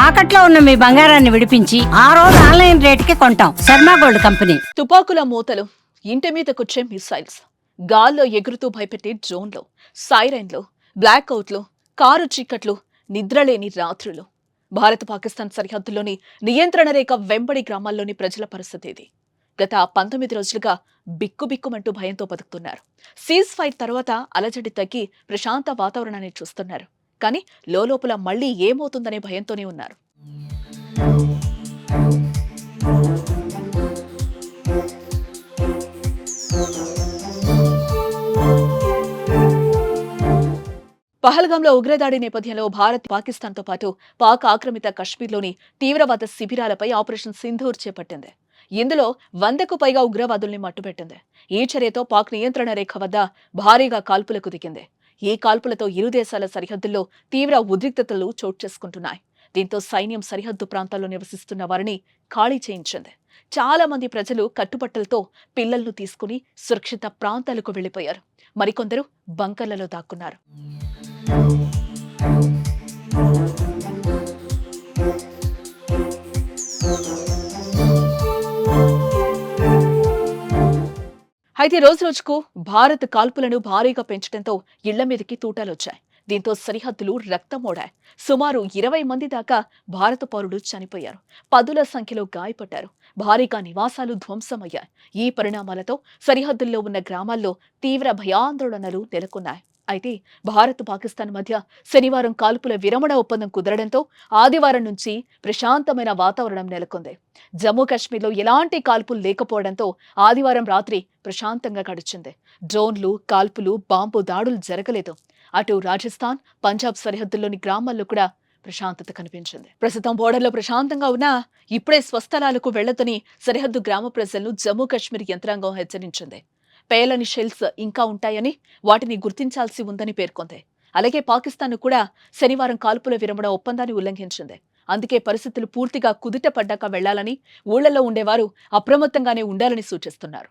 తాకట్లో ఉన్న మీ బంగారాన్ని విడిపించి ఆ రోజు ఆన్లైన్ రేటుకి కొంటాం. Sharma gold company. తుపాకుల మూతలు, ఇంటి మీదకొచ్చే మిసైల్స్, గాల్లో ఎగురుతూ భయపెట్టే డ్రోన్లు, సైరన్లు, బ్లాక్అవుట్లు, కారు చీకట్లు, నిద్రలేని రాత్రులు. భారత్ పాకిస్తాన్ సరిహద్దుల్లోని నియంత్రణ రేఖ వెంబడి గ్రామాల్లోని ప్రజల పరిస్థితి ఇది. గత 19 రోజులుగా బిక్కుబిక్కుమంటూ భయంతో బతుకుతున్నారు. సీజ్ ఫైర్ తర్వాత అలజడి తగ్గి ప్రశాంత వాతావరణాన్ని చూస్తున్నారు. కానీ లోపల మళ్లీ ఏమవుతుందనే భయంతోనే ఉన్నారు. పహల్గాంలో ఉగ్రదాడి నేపథ్యంలో భారత్, పాకిస్తాన్తో పాటు పాక్ ఆక్రమిత కశ్మీర్లోని తీవ్రవాద శిబిరాలపై ఆపరేషన్ సింధూర్ చేపట్టింది. ఇందులో 100కు పైగా ఉగ్రవాదుల్ని మట్టుపెట్టింది. ఈ చర్యతో పాక్ నియంత్రణ రేఖ వద్ద భారీగా కాల్పులకు దిగింది. ఈ కాల్పులతో ఇరు దేశాల సరిహద్దుల్లో తీవ్ర ఉద్రిక్తతలు చోటు చేసుకుంటున్నాయి. దీంతో సైన్యం సరిహద్దు ప్రాంతాల్లో నివసిస్తున్న వారిని ఖాళీ చేయించింది. చాలా మంది ప్రజలు కట్టుబట్టలతో పిల్లలను తీసుకుని సురక్షిత ప్రాంతాలకు వెళ్లిపోయారు. మరికొందరు బంకర్లలో దాక్కున్నారు. అయితే రోజుకు భారత్ కాల్పులను భారీగా పెంచడంతో ఇళ్ల మీదకి తూటాలొచ్చాయి. దీంతో సరిహద్దులు రక్తమోడాయి. సుమారు 20 మంది దాకా భారత పౌరులు చనిపోయారు. పదుల సంఖ్యలో గాయపడ్డారు. భారీగా నివాసాలు ధ్వంసమయ్యాయి. ఈ పరిణామాలతో సరిహద్దుల్లో ఉన్న గ్రామాల్లో తీవ్ర భయాందోళనలు నెలకొన్నాయి. అయితే భారత్, పాకిస్తాన్ మధ్య శనివారం కాల్పుల విరమణ ఒప్పందం కుదరడంతో ఆదివారం నుంచి ప్రశాంతమైన వాతావరణం నెలకొంది. జమ్మూ కాశ్మీర్లో ఎలాంటి కాల్పులు లేకపోవడంతో ఆదివారం రాత్రి ప్రశాంతంగా గడిచింది. డ్రోన్లు, కాల్పులు, బాంబు దాడులు జరగలేదు. అటు రాజస్థాన్, పంజాబ్ సరిహద్దుల్లోని గ్రామాల్లో కూడా ప్రశాంతత కనిపించింది. ప్రస్తుతం బోర్డర్లో ప్రశాంతంగా ఉన్నా ఇప్పుడే స్వస్థలాలకు వెళ్లొద్దని సరిహద్దు గ్రామ ప్రజలను జమ్మూ కాశ్మీర్ యంత్రాంగం హెచ్చరించింది. పేలని షెల్స్ ఇంకా ఉంటాయని, వాటిని గుర్తించాల్సి ఉందని పేర్కొంది. అలాగే పాకిస్తాన్ కూడా శనివారం కాల్పుల విరమణ ఒప్పందాన్ని ఉల్లంఘించింది. అందుకే పరిస్థితులు పూర్తిగా కుదుట పడ్డాక వెళ్లాలని, ఊళ్లలో ఉండేవారు అప్రమత్తంగానే ఉండాలని సూచిస్తున్నారు.